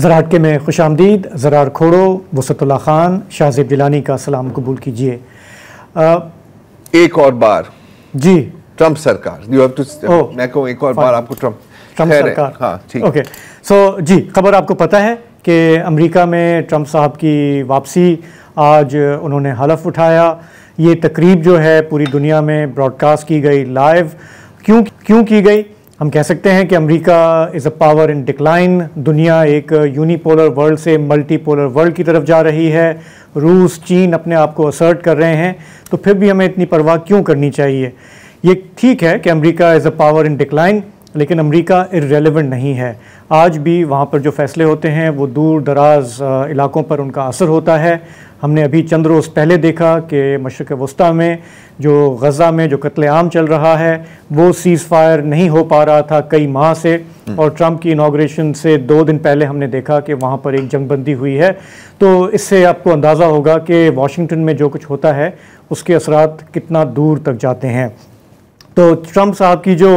ज़राअत के में खुश आमदीद। ज़रार खोड़ो, वसतुल्लाह ख़ान, शाहज़ेब जिलानी का सलाम कबूल कीजिए। एक और बार जी ट्रंप सरकार, यू हैव टू, मैं कहूँ एक और बार आपको ट्रंप सरकार। हाँ ठीक। ओके, सो जी, खबर आपको पता है कि अमेरिका में ट्रंप साहब की वापसी, आज उन्होंने हलफ उठाया। ये तकरीब जो है पूरी दुनिया में ब्रॉडकास्ट की गई लाइव। क्यों की गई? हम कह सकते हैं कि America is a power in decline. दुनिया एक यूनिपोलर वर्ल्ड से मल्टीपोलर वर्ल्ड की तरफ जा रही है। रूस, चीन अपने आप को असर्ट कर रहे हैं, तो फिर भी हमें इतनी परवाह क्यों करनी चाहिए? ये ठीक है कि America is a power in decline, लेकिन अमेरिका इर्रेलेवेंट नहीं है। आज भी वहाँ पर जो फ़ैसले होते हैं वो दूर दराज इलाकों पर उनका असर होता है। हमने अभी चंद रोज़ पहले देखा कि मशरिक़ वस्ता में जो गज़ा में जो कत्लेआम चल रहा है वो सीज़ फायर नहीं हो पा रहा था कई माह से, और ट्रंप की इनाग्रेशन से 2 दिन पहले हमने देखा कि वहाँ पर एक जंगबंदी हुई है। तो इससे आपको अंदाज़ा होगा कि वाशिंगटन में जो कुछ होता है उसके असरात कितना दूर तक जाते हैं। तो ट्रंप साहब की जो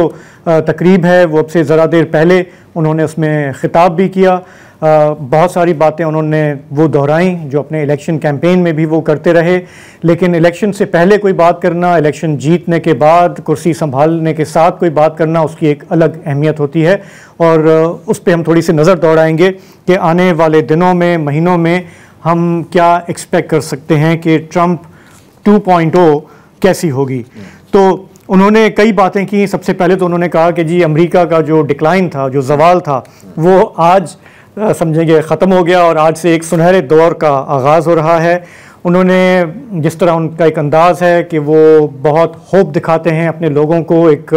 तकरीब है वो अब से ज़रा देर पहले उन्होंने उसमें ख़िताब भी किया। बहुत सारी बातें उन्होंने वो दोहराई जो अपने इलेक्शन कैंपेन में भी वो करते रहे। लेकिन इलेक्शन से पहले कोई बात करना, इलेक्शन जीतने के बाद कुर्सी संभालने के साथ कोई बात करना, उसकी एक अलग अहमियत होती है। और उस पर हम थोड़ी सी नज़र दौड़ाएंगे कि आने वाले दिनों में, महीनों में हम क्या एक्सपेक्ट कर सकते हैं कि ट्रंप 2.0 कैसी होगी। तो उन्होंने कई बातें की। सबसे पहले तो उन्होंने कहा कि जी अमेरिका का जो डिक्लाइन था, जो ज़वाल था, वो आज समझेंगे ख़त्म हो गया और आज से एक सुनहरे दौर का आगाज़ हो रहा है। उन्होंने जिस तरह उनका एक अंदाज़ है कि वो बहुत होप दिखाते हैं अपने लोगों को, एक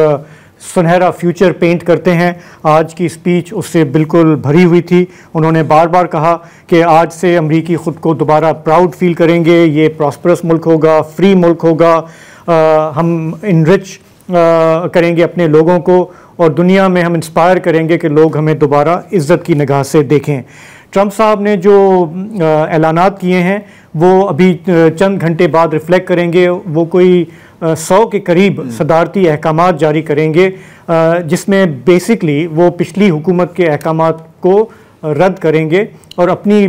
सुनहरा फ्यूचर पेंट करते हैं, आज की स्पीच उससे बिल्कुल भरी हुई थी। उन्होंने बार बार कहा कि आज से अमेरिकी ख़ुद को दोबारा प्राउड फील करेंगे, ये प्रॉस्परस मुल्क होगा, फ्री मुल्क होगा, हम इनरिच करेंगे अपने लोगों को और दुनिया में हम इंस्पायर करेंगे कि लोग हमें दोबारा इज़्ज़त की निगाह से देखें। ट्रंप साहब ने जो ऐलानात किए हैं वो अभी चंद घंटे बाद रिफ्लेक्ट करेंगे। वो कोई 100 के करीब सदारती अहकामात जारी करेंगे, जिसमें बेसिकली वो पिछली हुकूमत के अहकामात को रद्द करेंगे और अपनी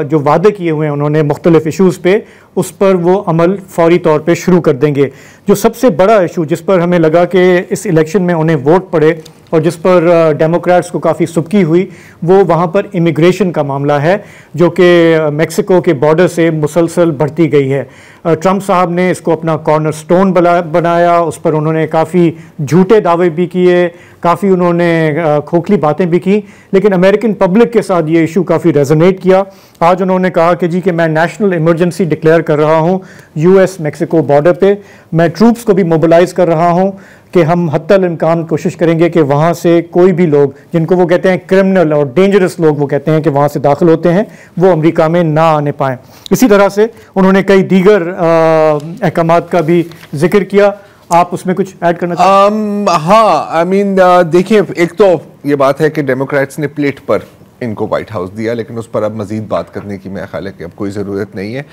जो वादे किए हुए हैं उन्होंने मुख्तलिफ इशूज़ पे, उस पर वो अमल फौरी तौर पे शुरू कर देंगे। जो सबसे बड़ा इशू जिस पर हमें लगा कि इस इलेक्शन में उन्हें वोट पड़े और जिस पर डेमोक्रेट्स को काफ़ी सुबकी हुई, वो वहाँ पर इमिग्रेशन का मामला है, जो कि मेक्सिको के बॉर्डर से मुसलसल बढ़ती गई है। ट्रंप साहब ने इसको अपना कॉर्नर स्टोन बनाया, उस पर उन्होंने काफ़ी झूठे दावे भी किए, काफ़ी उन्होंने खोखली बातें भी की, लेकिन अमेरिकन पब्लिक के साथ ये इशू काफ़ी रेजोनेट किया। आज उन्होंने कहा कि जी कि मैं नेशनल इमरजेंसी डिक्लेयर कर रहा हूँ US मेक्सिको बॉर्डर पे, मैं ट्रूप्स को भी मोबिलाइज़ कर रहा हूँ कि हम हत्तल इम्कान कोशिश करेंगे कि वहाँ से कोई भी लोग जिनको वो कहते हैं क्रिमिनल और डेंजरस लोग, वो कहते हैं कि वहाँ से दाखिल होते हैं, वो अमेरिका में ना आने पाएँ। इसी तरह से उन्होंने कई दीगर अहकामात का भी जिक्र किया। आप उसमें कुछ ऐड करना चाहते? हाँ, आई मीन देखिए, एक तो ये बात है कि डेमोक्रेट्स ने प्लेट पर इनको व्हाइट हाउस दिया, लेकिन उस पर अब मजीद बात करने की मेरा ख्याल है कि अब कोई ज़रूरत नहीं है।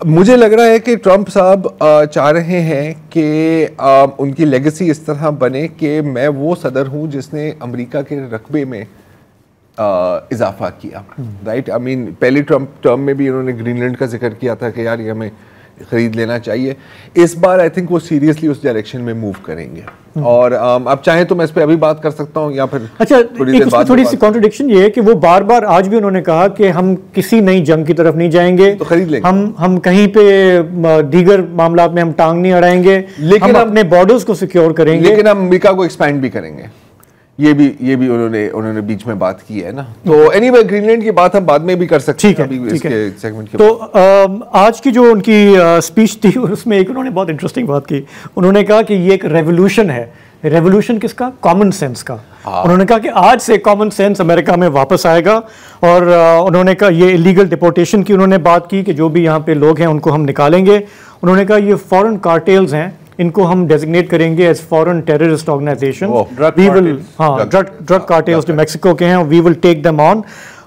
मुझे लग रहा है कि ट्रंप साहब चाह रहे हैं कि उनकी लेगेसी इस तरह बने कि मैं वो सदर हूँ जिसने अमेरिका के रकबे में इजाफा किया, राइट। आई मीन पहले ट्रंप टर्म में भी उन्होंने ग्रीनलैंड का जिक्र किया था कि यार ये हमें खरीद लेना चाहिए। इस बार आई थिंक वो सीरियसली उस डायरेक्शन में मूव करेंगे। और अब चाहे तो मैं इस पे अभी बात कर सकता हूँ या फिर थोड़ी सी कॉन्ट्रडिक्शन ये है कि वो बार बार आज भी उन्होंने कहा कि हम किसी नई जंग की तरफ नहीं जाएंगे, तो खरीद लेंगे, हम कहीं पे दीगर मामला में हम टांग नहीं अड़ाएंगे, लेकिन हम अपने बॉर्डर्स को सिक्योर करेंगे, लेकिन हम अमेरिका को एक्सपैंड भी करेंगे। ये भी उन्होंने बीच में बात की है ना। तो एनीवे ग्रीनलैंड की बात हम बाद में भी कर सकते हैं, अभी इसके सेगमेंट के। तो आज की जो उनकी स्पीच थी उसमें एक उन्होंने बहुत इंटरेस्टिंग बात की। उन्होंने कहा कि ये एक रेवोल्यूशन है। रेवोल्यूशन किसका? कॉमन सेंस का। उन्होंने कहा कि आज से कॉमन सेंस अमेरिका में वापस आएगा। और उन्होंने कहा ये इलीगल डिपोर्टेशन की उन्होंने बात की कि जो भी यहाँ पे लोग हैं उनको हम निकालेंगे। उन्होंने कहा ये फॉरेन कार्टेल्स हैं, इनको हम डेजिग्नेट करेंगे as foreign terrorist organisation. We will, हाँ, ड्रग कार्टेल्स जो मेक्सिको के हैं, we will take them on.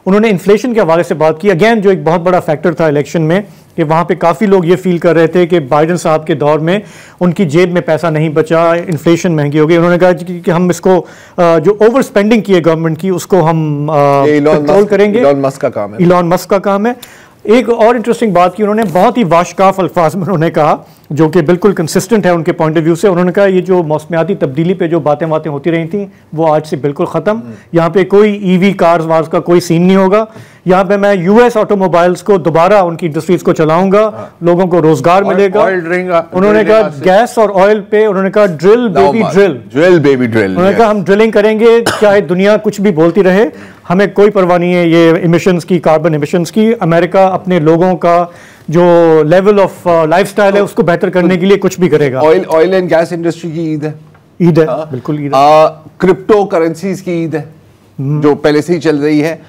उन्होंने इन्फ्लेशन के हवाले से बात की, अगेन जो एक बहुत बड़ा फैक्टर था इलेक्शन में, कि वहाँ पे काफ़ी लोग ये फील कर रहे थे कि बाइडन साहब के दौर में उनकी जेब में पैसा नहीं बचा, इन्फ्लेशन महंगी हो गई। उन्होंने कहा कि हम इसको जो ओवर स्पेंडिंग की है गवर्नमेंट की, उसको हम कंट्रोल करेंगे। इलॉन मस्क का काम है, इलॉन मस्क का काम है। एक और इंटरेस्टिंग बात की उन्होंने, बहुत ही वाशकाफ अल्फाज में उन्होंने कहा, जो कि बिल्कुल कंसिस्टेंट है उनके पॉइंट ऑफ व्यू से। उन्होंने कहा ये जो मौसमियाती तब्दीली पे जो बातें होती रही थी वो आज से बिल्कुल ख़त्म। यहाँ पे कोई ईवी कार्स वार्स का कोई सीन नहीं होगा। यहाँ पे मैं यूएस ऑटोमोबाइल्स को दोबारा उनकी इंडस्ट्रीज को चलाऊंगा, लोगों को रोजगार मिलेगा। उन्होंने कहा गैस और ऑयल पे उन्होंने कहा ड्रिल बेबी ड्रिल। उन्होंने कहा हम ड्रिलिंग करेंगे, चाहे दुनिया कुछ भी बोलती रहे, हमें कोई परवाह नहीं है ये इमिशंस की, कार्बन इमिशंस की। अमेरिका अपने लोगों का जो लेवल ऑफ लाइफस्टाइल है उसको बेहतर करने के लिए कुछ भी करेगा। ऑयल एंड गैस इंडस्ट्री की ईद है, बिल्कुल ईद है। क्रिप्टो करेंसीज की ईद है जो पहले से ही चल रही है,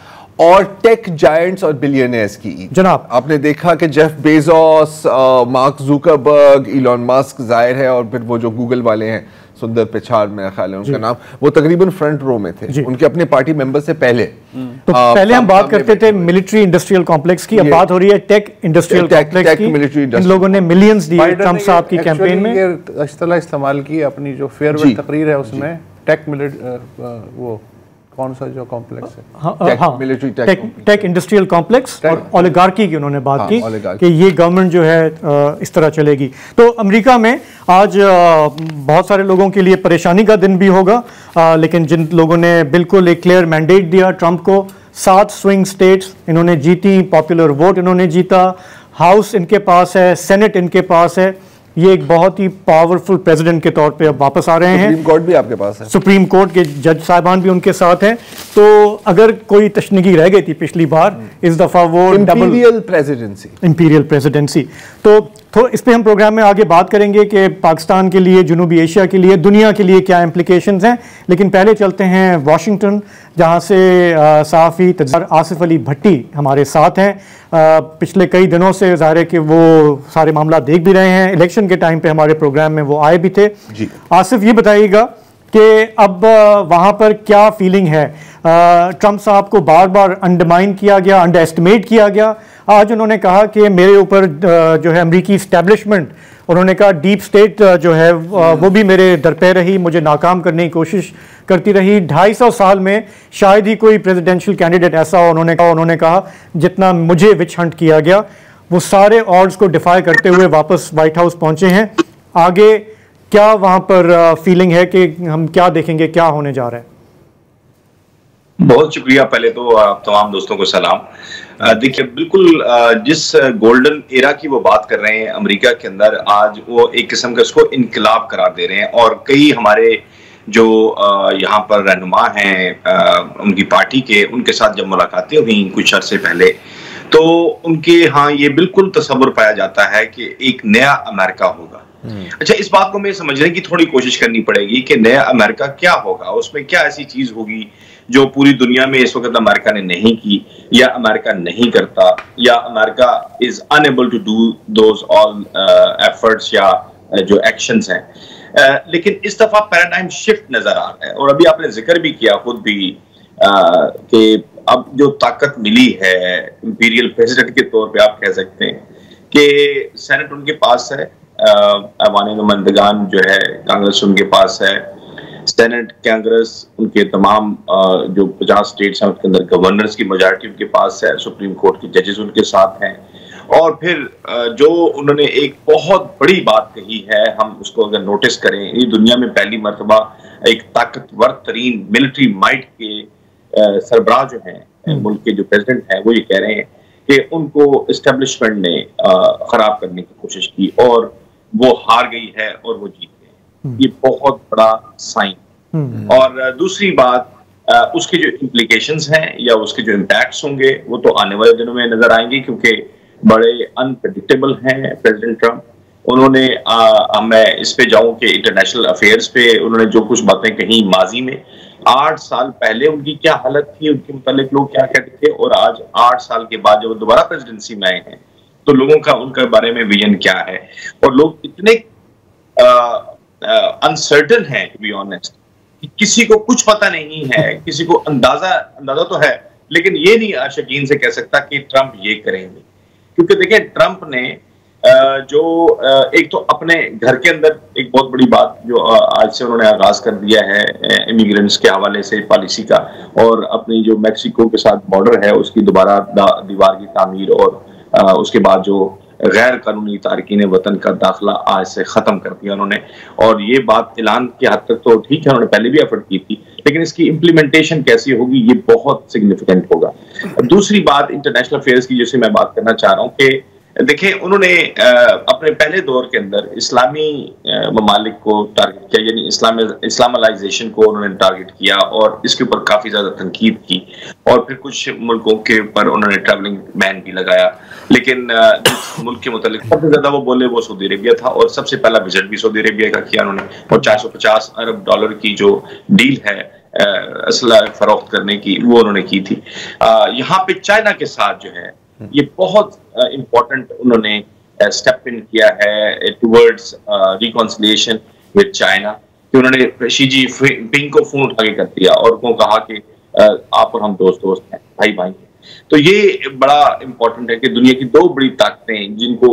और टेक जायंट्स और बिलियनियर्स की ईद। जनाब आपने देखा कि Jeff Bezos, mark Zuckerberg, Elon Musk जाहिर है, और फिर वो जो गूगल वाले हैं सुंदर पिचाई मेरा ख्याल है उनका नाम, वो तकरीबन फ्रंट रो में थे उनके अपने पार्टी मेंबर से पहले। तो पहले हम बात करते थे मिलिट्री इंडस्ट्रियल कॉम्प्लेक्स की, अब बात हो रही है टेक इंडस्ट्रियल कॉम्प्लेक्स की। इन लोगों ने मिलियंस दिए ट्रंप साहब की कैंपेन में। ये इस्तेलाह इस्तेमाल की अपनी जो फेयरवेल तकरीर है उसमें, टेक वो कौन सा जो कॉम्प्लेक्स है, टेक इंडस्ट्रियल कॉम्प्लेक्स, और ओलिगार्की की उन्होंने बात की कि ये गवर्नमेंट जो है इस तरह चलेगी। तो अमेरिका में आज बहुत सारे लोगों के लिए परेशानी का दिन भी होगा, लेकिन जिन लोगों ने बिल्कुल एक क्लियर मैंडेट दिया ट्रंप को, 7 स्विंग स्टेट्स इन्होंने जीती, पॉपुलर वोट इन्होंने जीता, हाउस इनके पास है, सेनेट इनके पास है। ये एक बहुत ही पावरफुल प्रेसिडेंट के तौर पे अब वापस आ रहे हैं। सुप्रीम कोर्ट भी आपके पास है, सुप्रीम कोर्ट के जज साहिबान भी उनके साथ हैं। तो अगर कोई तशनीगी रह गई थी पिछली बार, इस दफा वो इंपीरियल प्रेसिडेंसी। तो इस पे हम प्रोग्राम में आगे बात करेंगे कि पाकिस्तान के लिए, जनूबी एशिया के लिए, दुनिया के लिए क्या इम्प्लिकेशंस हैं। लेकिन पहले चलते हैं वाशिंगटन, जहां से सहाफ़ी आसिफ अली भट्टी हमारे साथ हैं। पिछले कई दिनों से ज़ाहिर है कि वो सारे मामला देख भी रहे हैं, इलेक्शन के टाइम पे हमारे प्रोग्राम में वो आए भी थे। आसिफ, ये बताइएगा कि अब वहाँ पर क्या फीलिंग है? ट्रंप साहब को बार बार अंडरमाइन किया गया, अंडर एस्टिमेट किया गया। आज उन्होंने कहा कि मेरे ऊपर जो है अमरीकी इस्टेब्लिशमेंट, उन्होंने कहा डीप स्टेट जो है वो भी मेरे दर पे रही, मुझे नाकाम करने की कोशिश करती रही। 250 साल में शायद ही कोई प्रेसिडेंशियल कैंडिडेट ऐसा हो, उन्होंने कहा जितना मुझे विच हंट किया गया। वो सारे ऑर्ड्स को डिफाई करते हुए वापस व्हाइट हाउस पहुंचे हैं। आगे क्या वहां पर फीलिंग है कि हम क्या देखेंगे, क्या होने जा रहा है? बहुत शुक्रिया। पहले तो आप तमाम दोस्तों को सलाम। देखिए, बिल्कुल जिस गोल्डन एरा की वो बात कर रहे हैं अमेरिका के अंदर, आज वो एक किस्म का उसको इनकलाब करार दे रहे हैं। और कई हमारे जो यहाँ पर रहनुमा हैं उनकी पार्टी के, उनके साथ जब मुलाकातें हुई कुछ अर्से पहले, तो उनके यहाँ ये बिल्कुल तसव्वुर पाया जाता है कि एक नया अमेरिका होगा। अच्छा, इस बात को मैं समझने की थोड़ी कोशिश करनी पड़ेगी कि नया अमेरिका क्या होगा, उसमें क्या ऐसी चीज होगी जो पूरी दुनिया में इस वक्त अमेरिका ने नहीं की, या अमेरिका नहीं करता, या America is unable to do those all efforts या जो एक्शंस हैं। लेकिन इस दफा पैराडाइम शिफ्ट नजर आ रहा है। और अभी आपने जिक्र भी किया खुद भी कि अब जो ताकत मिली है इंपीरियल प्रेसिडेंट के तौर पे, आप कह सकते हैं कि सेनेट उनके पास है, अवानी नुमाइंदगान जो है कांग्रेस उनके पास है, सेनेट कांग्रेस उनके तमाम जो 50 स्टेट्स हैं उसके अंदर गवर्नर्स की मेजॉरिटी उनके पास है, सुप्रीम कोर्ट के जजेस उनके साथ हैं। और फिर जो उन्होंने एक बहुत बड़ी बात कही है, हम उसको अगर नोटिस करें, ये दुनिया में पहली मर्तबा एक ताकतवर तरीन मिलिट्री माइट के सरबराह जो हैं मुल्क के जो प्रेसिडेंट हैं, वो ये कह रहे हैं कि उनको एस्टेब्लिशमेंट ने खराब करने की कोशिश की और वो हार गई है और वो जीत गए। ये बहुत बड़ा साइन। और दूसरी बात, उसके जो इम्प्लीकेशंस हैं या उसके जो इम्पैक्ट्स होंगे वो तो आने वाले दिनों में नजर आएंगे, क्योंकि बड़े अनप्रेडिक्टेबल हैं प्रेसिडेंट ट्रंप। उन्होंने मैं इस पे जाऊं कि इंटरनेशनल अफेयर्स पे उन्होंने जो कुछ बातें कही माजी में, 8 साल पहले उनकी क्या हालत थी, उनके मुतालिक लोग क्या कहते थे, और आज 8 साल के बाद जब दोबारा प्रेसिडेंसी में आए हैं तो लोगों का उनके बारे में विजन क्या है। और लोग इतने अनसर्टन है, टू बी ऑनेस्ट, कि किसी को कुछ पता नहीं है, किसी को अंदाजा तो है लेकिन ये नहीं शकीन से कह सकता कि ट्रंप ये करेंगे, क्योंकि देखिए ट्रंप ने जो एक तो अपने घर के अंदर एक बहुत बड़ी बात जो आज से उन्होंने आगाज कर दिया है इमिग्रेंट्स के हवाले से पॉलिसी का, और अपनी जो मैक्सिको के साथ बॉर्डर है उसकी दोबारा दीवार की तामीर, और उसके बाद जो गैर कानूनी तारकीन वतन का दाखिला आज से खत्म कर दिया उन्होंने। और ये बात ऐलान के हद तक तो ठीक है, उन्होंने पहले भी एफर्ट की थी, लेकिन इसकी इम्प्लीमेंटेशन कैसी होगी ये बहुत सिग्निफिकेंट होगा। दूसरी बात इंटरनेशनल अफेयर्स की जैसे मैं बात करना चाह रहा हूँ कि देखिए उन्होंने अपने पहले दौर के अंदर इस्लामी ममालिक को टारगेट किया, यानी इस्लामाइजेशन को उन्होंने टारगेट किया और इसके ऊपर काफी ज्यादा तनकीद की, और फिर कुछ मुल्कों के ऊपर उन्होंने ट्रैवलिंग बैन भी लगाया। लेकिन जिस मुल्क के मुतालिक सबसे ज्यादा वो बोले वो सऊदी अरेबिया था, और सबसे पहला विजिट भी सऊदी अरेबिया का किया उन्होंने, और 450 अरब डॉलर की जो डील है असला फरोख्त करने की वो उन्होंने की थी। यहाँ पे चाइना के साथ जो है ये बहुत इम्पोर्टेंट उन्होंने स्टेप इन किया है टुवर्ड्स रिकॉन्सिलिएशन विद चाइना, कि उन्होंने शी जिनपिंग को फोन उठा के कर दिया और उनको कहा कि आप और हम दोस्त हैं, भाई भाई हैं। तो ये बड़ा इम्पोर्टेंट है कि दुनिया की दो बड़ी ताकतें जिनको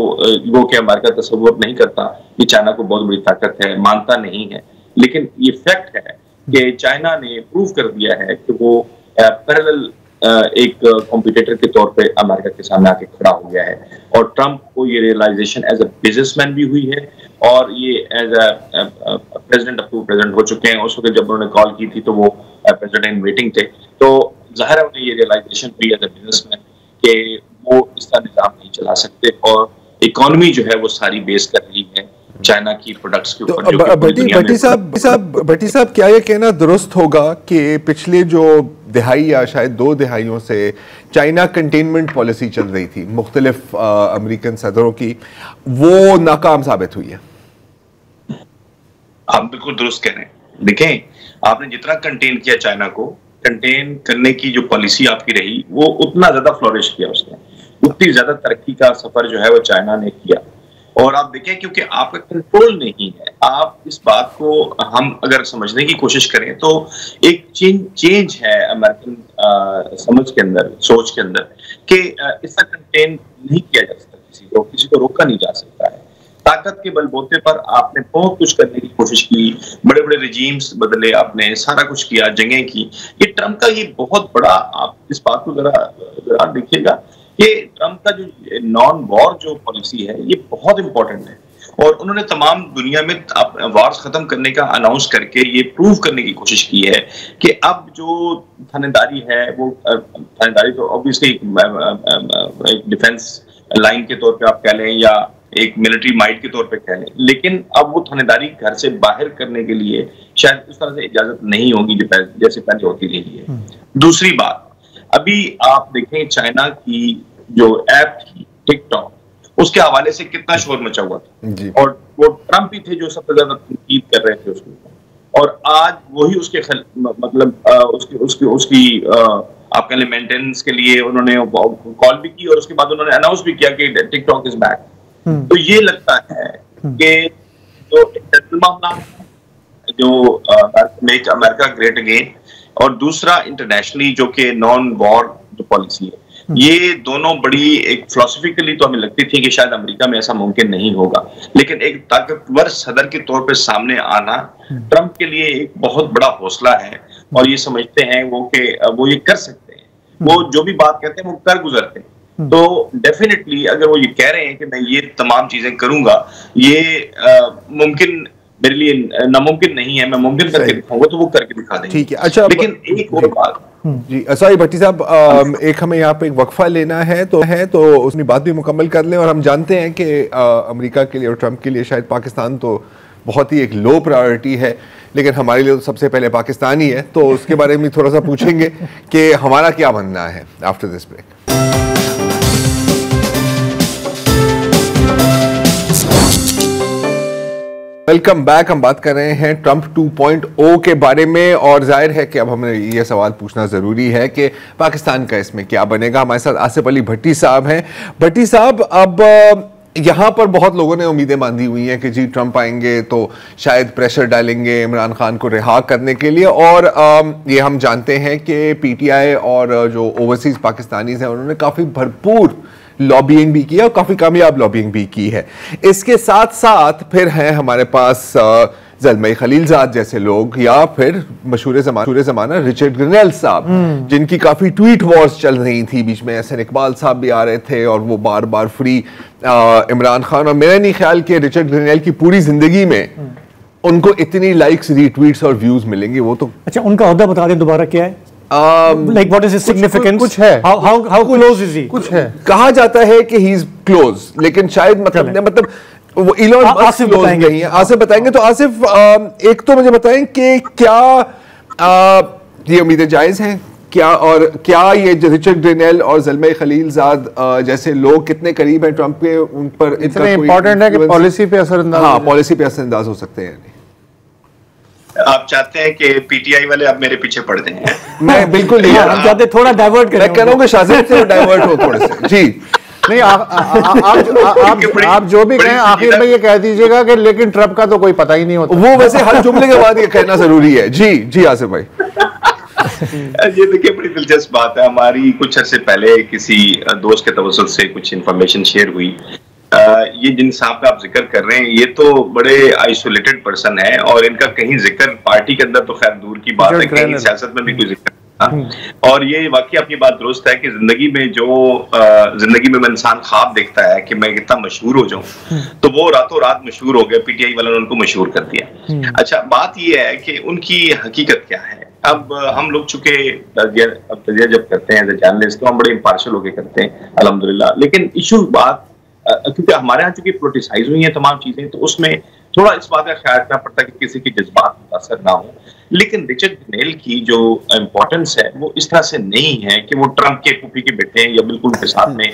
वो कि अमेरिका तस्वुर नहीं करता कि चाइना को बहुत बड़ी ताकत है, मानता नहीं है, लेकिन ये फैक्ट है कि चाइना ने प्रूव कर दिया है कि वो पैरेलल एक कॉम्पिटिटर के तौर पे अमेरिका के सामने आके खड़ा हो गया है। और ट्रंप को ये रियलाइजेशन एज अ बिजनेसमैन भी हुई है, और ये as a president approve president हो चुके हैं। उस वक्त जब उन्होंने कॉल की थी तो वो प्रेसिडेंट इन वेटिंग थे, तो जाहिर है उन्हें ये रियलाइजेशन हुई एज अ बिजनेसमैन कि वो इसका निजाम नहीं चला सकते, और इकोनॉमी जो है वो सारी बेस कर रही है चाइना की प्रोडक्ट्स के ऊपर। भट्टी साहब क्या ये कहना दुरुस्त होगा कि पिछले जो दिहाई या शायद 2 दिहाइयों से चाइना कंटेनमेंट पॉलिसी चल रही थी मुख्तलिफ अमेरिकन सदरों की, वो नाकाम साबित हुई है? आप बिल्कुल दुरुस्त कह रहे हैं। देखें आपने जितना कंटेन किया चाइना को, कंटेन करने की जो पॉलिसी आपकी रही वो उतना ज्यादा फ्लोरिश किया उसने, उतनी ज्यादा तरक्की का सफर जो है वो चाइना ने किया। और आप देखें क्योंकि आपका कंट्रोल नहीं है, आप इस बात को हम अगर समझने की कोशिश करें तो एक चेंज है अमेरिकन समझ के अंदर, सोच के अंदर, कि इसका कंटेन नहीं किया जा सकता, किसी को रोका नहीं जा सकता है। ताकत के बलबूते पर आपने बहुत कुछ करने की कोशिश की, बड़े बड़े रिजीम्स बदले, आपने सारा कुछ किया, जंगें की। ये ट्रंप का ये बहुत बड़ा, आप इस बात को जरा देखिएगा कि ट्रंप का जो नॉन वॉर जो पॉलिसी है ये बहुत इंपॉर्टेंट है, और उन्होंने तमाम दुनिया में वॉर्स खत्म करने का अनाउंस करके ये प्रूव करने की कोशिश की है कि अब जो थानेदारी है वो थानेदारी तो ऑब्वियसली एक डिफेंस लाइन के तौर पे आप कह लें या एक मिलिट्री माइट के तौर पे कह लें, लेकिन अब वो थानेदारी घर से बाहर करने के लिए शायद उस तरह से इजाजत नहीं होगी जैसे पहले होती रही है। दूसरी बात, अभी आप देखें चाइना की जो ऐप थी टिकटॉक, उसके हवाले से कितना शोर मचा हुआ था, और वो ट्रंप ही थे जो सबसे ज्यादा तनकीद कर रहे थे उसके ऊपर, और आज वही उसके मतलब उसकी आप कह लें मेंटेनेंस के लिए उन्होंने कॉल भी की, और उसके बाद उन्होंने अनाउंस भी किया कि टिकटॉक इज बैक। तो ये लगता है कि जो इंटरनल मामला जो मेक अमेरिका ग्रेट अगेन, और दूसरा इंटरनेशनली जो कि नॉन वॉर जो पॉलिसी है, ये दोनों बड़ी एक फिलोसफिकली तो हमें लगती थी कि शायद अमेरिका में ऐसा मुमकिन नहीं होगा, लेकिन एक ताकतवर सदर के तौर पे सामने आना ट्रंप के लिए एक बहुत बड़ा हौसला है, और ये समझते हैं वो कि वो ये कर सकते हैं, वो जो भी बात कहते हैं वो कर गुजरते हैं। तो डेफिनेटली अगर वो ये कह रहे हैं कि मैं ये तमाम चीजें करूंगा, ये मुमकिन मेरे लिए नामुमकिन नहीं है, मैं मुमकिन करके दिखाऊंगा, तो वो करके दिखा देंगे। ठीक है, अच्छा, लेकिन एक और बात जी, सॉरी भट्टी साहब, एक हमें यहाँ पे एक वक्फा लेना है तो उसकी बात भी मुकम्मल कर लें। और हम जानते हैं कि अमेरिका के लिए और ट्रंप के लिए शायद पाकिस्तान तो बहुत ही एक लो प्रायोरिटी है, लेकिन हमारे लिए तो सबसे पहले पाकिस्तान ही है, तो उसके बारे में थोड़ा सा पूछेंगे कि हमारा क्या बनना है after this break. Welcome back. हम बात कर रहे हैं ट्रंप 2.0 के बारे में, और जाहिर है कि अब हमें ये सवाल पूछना ज़रूरी है कि पाकिस्तान का इसमें क्या बनेगा। हमारे साथ आसिफ अली भट्टी साहब हैं। भट्टी साहब, अब यहाँ पर बहुत लोगों ने उम्मीदें बांधी हुई हैं कि जी ट्रंप आएंगे तो शायद प्रेशर डालेंगे इमरान खान को रिहा करने के लिए, और ये हम जानते हैं कि पीटीआई और जो ओवरसीज पाकिस्तानीज हैं उन्होंने काफ़ी भरपूर लॉबिंग भी की है और काफ़ी कामयाब लॉबिंग भी की है। इसके साथ साथ फिर हैं हमारे पास ज़ल्मई खलीलज़ाद जैसे लोग, या फिर मशहूर ज़माना रिचर्ड ग्रिनेल साहब, जिनकी काफ़ी ट्वीट वॉर्स चल रही थी। बीच में एहसन इकबाल साहब भी आ रहे थे और वो बार बार फ्री इमरान खान, और मेरा नहीं ख्याल कि रिचर्ड ग्रिनेल की पूरी जिंदगी में उनको इतनी लाइक्स, रीट्वीट्स और व्यूज मिलेंगे। वो तो अच्छा, उनका ओहदा बता दें दोबारा क्या है? Like what is his significance? कुछ है, how close is he? कुछ है, कहा जाता है कि he is close, लेकिन शायद मतलब वो इलॉन मस्क क्लोज नहीं है। आसिफ बताएंगे। तो आसिफ, एक तो मुझे बताएं कि क्या ये उम्मीदें जायज हैं क्या, और क्या ये रिचर्ड ग्रिनेल और ज़ल्मई खलीलज़ाद जैसे लोग कितने करीब हैं ट्रंप के, उन पर इतना इंपॉर्टेंट है कि पॉलिसी पे असरअंदाज, हाँ पॉलिसी पे असरअंदाज हो सकते हैं? आप चाहते हैं कि पीटीआई वाले अब मेरे पीछे पड़ जाएं? मैं बिल्कुल नहीं, हम चाहते थोड़ा डाइवर्ट करें। मैं कह रहा हूं कि शाज़िब से डाइवर्ट हो थोड़े से। जी नहीं, आप जो भी कहें आखिर में ये कह दीजिएगा कि लेकिन ट्रंप का तो कोई पता ही नहीं होता। वो वैसे हर जुमले के बाद ये कहना जरूरी है। जी जी आसिफ भाई। ये देखिए, बड़ी दिलचस्प बात है। हमारी कुछ अर्से पहले किसी दोस्त के तवज्जुह से कुछ इंफॉर्मेशन शेयर हुई। ये जिन साहब का आप जिक्र कर रहे हैं, ये तो बड़े आइसोलेटेड पर्सन है और इनका कहीं जिक्र पार्टी के अंदर तो खैर दूर की बात है, कहीं सियासत में भी कोई जिक्र। और ये वाकई अपनी बात दुरुस्त है कि जिंदगी में इंसान ख्वाब देखता है कि मैं कितना मशहूर हो जाऊं, तो वो रातों रात मशहूर हो गए। पीटीआई वालों ने उनको मशहूर कर दिया। अच्छा, बात ये है कि उनकी हकीकत क्या है। अब हम लोग चूंकि तजिया जब करते हैं जर्नलिस्ट, तो हम बड़े इम्पार्शियल होकर करते हैं अल्हम्दुलिल्लाह। लेकिन इशू बात, क्योंकि हमारे यहाँ चूंकि प्रोटिसाइज हुई हैं तमाम चीजें, तो उसमें थोड़ा इस बात का ख्याल रखना पड़ता है कि किसी के जज्बात मुतासर ना हो। लेकिन रिचर्ड ग्रिनेल की जो इम्पोर्टेंस है वो इस तरह से नहीं है कि वो ट्रंप के पुपी के बेटे हैं या बिल्कुल उनके साथ में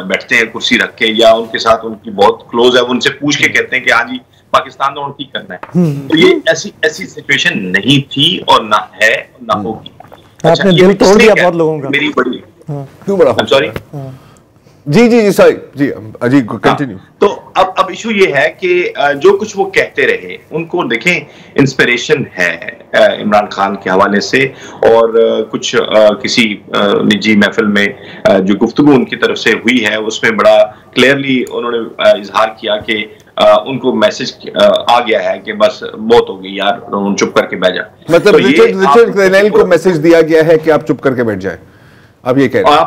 बैठते हैं कुर्सी रख के, या उनके साथ उनकी बहुत क्लोज है, वो उनसे पूछ के कहते हैं कि हाँ जी पाकिस्तान तो ठीक करना है। तो ये ऐसी सिचुएशन नहीं थी और ना है ना होगी। आपने दिल तोड़ दिया बहुत लोगों का। मेरी बड़ी क्यों बड़ा सॉरी जी सॉरी जी कंटिन्यू। तो अब इशू ये है कि जो कुछ वो कहते रहे, उनको देखें, इंस्पिरेशन है इमरान खान के हवाले से, और कुछ किसी निजी महफिल में जो गुफ्तगू उनकी तरफ से हुई है उसमें बड़ा क्लियरली उन्होंने इजहार किया कि उनको मैसेज आ गया है कि बस बहुत हो गई यार, चुप करके बैठ जा। मतलब तो रिचर्ड ग्रिनेल को मैसेज दिया गया है कि आप चुप करके बैठ जाए। अब ये कह रहे हैं,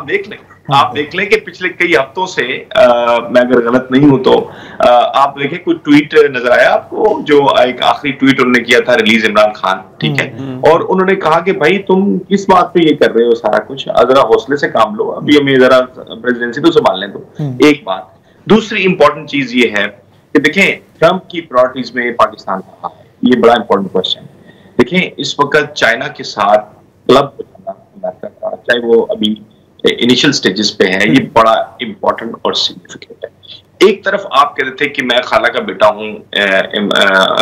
आप देख लें कि पिछले कई हफ्तों से मैं अगर गलत नहीं हूं तो आप देखें कोई ट्वीट नजर आया आपको, जो एक आखिरी ट्वीट उन्होंने किया था रिलीज इमरान खान, ठीक है, और उन्होंने कहा कि भाई तुम किस बात पे ये कर रहे हो सारा कुछ, जरा हौसले से काम लो, अभी हमें जरा प्रेसिडेंसी तो संभालने दो। एक बात। दूसरी इंपॉर्टेंट चीज ये है कि देखें ट्रंप की प्रायोरिटीज में पाकिस्तान कहाँ है, ये बड़ा इंपॉर्टेंट क्वेश्चन। देखें इस वक्त चाइना के साथ क्लब अमेरिका का, चाहे वो अभी इनिशियल स्टेजेस पे है, ये बड़ा इंपॉर्टेंट और सिग्निफिकेंट है। एक तरफ आप कह रहे थे कि मैं खाला का बेटा हूं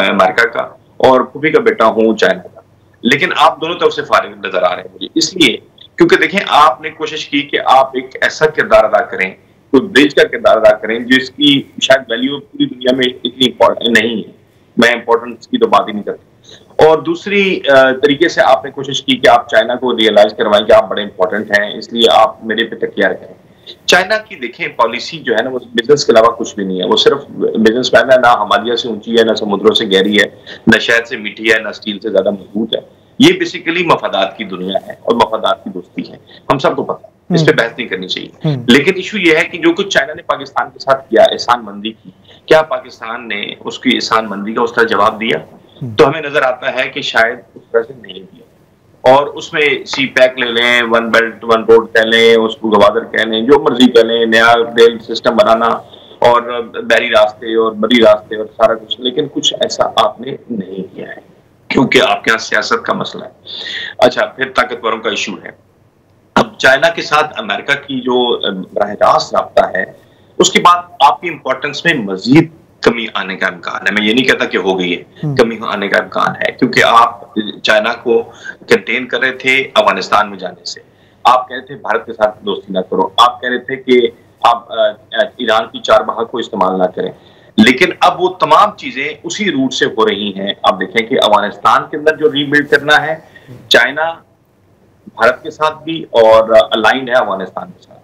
अमेरिका का और फूफी का बेटा हूं चाइना का, लेकिन आप दोनों तरफ से फारिग नजर आ रहे हैं मुझे, इसलिए क्योंकि देखें आपने कोशिश की कि आप एक ऐसा किरदार अदा करें, कोई ब्रिज का किरदार अदा करें जिसकी शायद वैल्यू पूरी दुनिया में इतनी इंपॉर्टेंट नहीं है। मैं इंपॉर्टेंस की तो बात ही नहीं करता। और दूसरी तरीके से आपने कोशिश की कि आप चाइना को रियलाइज करवाएं कि आप बड़े इंपॉर्टेंट हैं, इसलिए आप मेरे पे तकिया रखें। चाइना की देखें पॉलिसी जो है ना, वो बिजनेस के अलावा कुछ भी नहीं है, वो सिर्फ बिजनेस मैन है, ना हिमालय से ऊंची है, ना समुद्रों से गहरी है, ना शहद से मीठी है, ना स्टील से ज्यादा मजबूत है। ये बेसिकली मफादात की दुनिया है और मफादात की दोस्ती है, हम सबको पता है, इस पे बहस नहीं करनी चाहिए। लेकिन इशू ये है कि जो कुछ चाइना ने पाकिस्तान के साथ किया, एहसानमंदी की, क्या पाकिस्तान ने उसकी एहसानमंदी का उस तरह जवाब दिया? तो हमें नजर आता है कि शायद उस तरह से नहीं दिया। और उसमें सी पैक ले लें, वन बेल्ट वन रोड कह लें, उसको गवादर कह लें, जो मर्जी कह लें, नया रेल सिस्टम बनाना और बहरी रास्ते और बड़ी रास्ते और सारा कुछ, लेकिन कुछ ऐसा आपने नहीं किया है क्योंकि आपके यहाँ सियासत का मसला है। अच्छा, फिर ताकतवरों का इशू है। अब चाइना के साथ अमेरिका की जो बराह रास्त राब्ता है, उसके बाद आपकी इंपॉर्टेंस में मजीद कमी आने का इम्कान है। मैं ये नहीं कहता कि हो गई है, कमी आने का इम्कान है, क्योंकि आप चाइना को कंटेन कर रहे थे अफगानिस्तान में जाने से, आप कह रहे थे भारत के साथ दोस्ती ना करो, आप कह रहे थे कि आप ईरान की चारबाग को इस्तेमाल ना करें। लेकिन अब वो तमाम चीजें उसी रूट से हो रही हैं। आप देखें कि अफगानिस्तान के अंदर जो रीबिल्ड करना है, चाइना भारत के साथ भी और अलाइंड है अफगानिस्तान के साथ।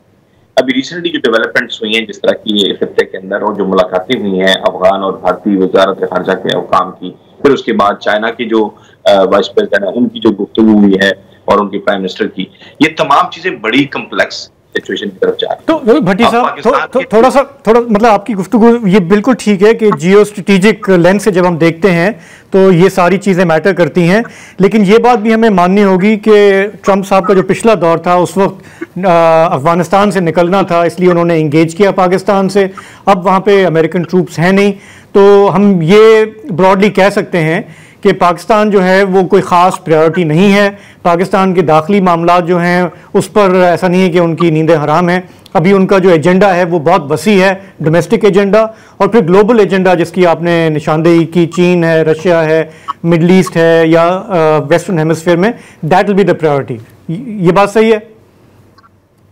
अभी रिसेंटली जो डेवलपमेंट्स हुई हैं जिस तरह की खत्ते के अंदर, और जो मुलाकातें हुई हैं अफगान और भारतीय वजारत खारजा के हुकाम की, फिर उसके बाद चाइना की जो वाइस प्रेसिडेंट है उनकी जो गुफ्तगू हुई है और उनके प्राइम मिनिस्टर की, ये तमाम चीजें बड़ी कम्प्लेक्स सिचुएशन की तरफ जा रही है। तो भट्टी साहब थोड़ा मतलब आपकी गुफ्तगू ये बिल्कुल ठीक है कि जियो स्ट्रेटेजिक लेंस से जब हम देखते हैं तो ये सारी चीज़ें मैटर करती हैं, लेकिन ये बात भी हमें माननी होगी कि ट्रंप साहब का जो पिछला दौर था उस वक्त अफगानिस्तान से निकलना था, इसलिए उन्होंने इंगेज किया पाकिस्तान से। अब वहाँ पे अमेरिकन ट्रूप्स हैं नहीं, तो हम ये ब्रॉडली कह सकते हैं कि पाकिस्तान जो है वो कोई ख़ास प्रायोरिटी नहीं है। पाकिस्तान के दाखिली मामला जो हैं उस पर ऐसा नहीं है कि उनकी नींदें हराम हैं। अभी उनका जो एजेंडा है वो बहुत वसी है, डोमेस्टिक एजेंडा और फिर ग्लोबल एजेंडा जिसकी आपने निशानदेही की, चीन है, रशिया है, मिडल ईस्ट है या वेस्टर्न हेमिस्फीयर में, that will be the priority. ये बात सही है?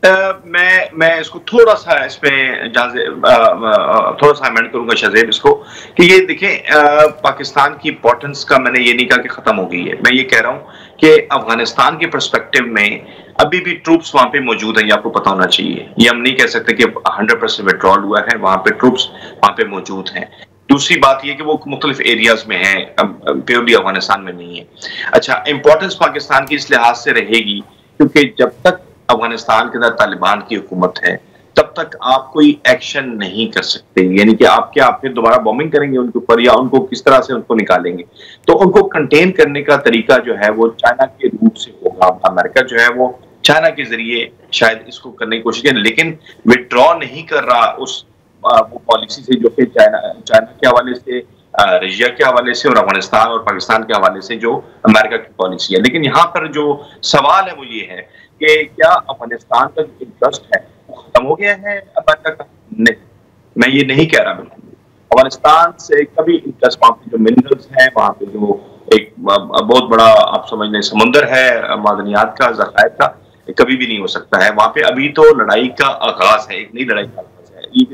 मैं इसको थोड़ा सा इसमें थोड़ा सा अमेंड करूंगा शाहजेब इसको, कि ये देखें पाकिस्तान की इंपॉर्टेंस का मैंने ये नहीं कहा कि खत्म हो गई है। मैं ये कह रहा हूं कि अफगानिस्तान के पर्सपेक्टिव में अभी भी ट्रूप्स वहां पे मौजूद हैं, ये आपको पता होना चाहिए। ये हम नहीं कह सकते कि 100% विड्रॉल हुआ है, वहां पे ट्रूप्स वहां पे मौजूद हैं। दूसरी बात यह कि वो मुख्तलिफ एरियाज में है, प्योरली अफगानिस्तान में नहीं है। अच्छा, इंपॉर्टेंस पाकिस्तान की इस लिहाज से रहेगी क्योंकि जब तक अफगानिस्तान के अंदर तालिबान की हुकूमत है तब तक आप कोई एक्शन नहीं कर सकते। यानी कि आप फिर दोबारा बॉम्बिंग करेंगे उनके ऊपर, या उनको किस तरह से उनको निकालेंगे? तो उनको कंटेन करने का तरीका जो है वो चाइना के रूट से होगा। अमेरिका जो है वो चाइना के जरिए शायद इसको करने की कोशिश करें, लेकिन विड्रॉ नहीं कर रहा उस वो पॉलिसी से जो कि चाइना के हवाले से, रशिया के हवाले से और अफगानिस्तान और पाकिस्तान के हवाले से जो अमेरिका की पॉलिसी है। लेकिन यहाँ पर जो सवाल है वो ये है कि क्या अफगानिस्तान का जो इंटरेस्ट है वो खत्म हो गया है अमेरिका का? नहीं, मैं ये नहीं कह रहा। बिल्कुल अफगानिस्तान से कभी इंटरेस्ट, वहाँ पे जो मिनरल्स हैं, वहाँ पे जो एक बहुत बड़ा आप समझ लें समुंदर है मादनियात का, ज़खायर का, कभी भी नहीं हो सकता है। वहाँ पे अभी तो लड़ाई का आगाज है, एक नई लड़ाई का आगाज है, ये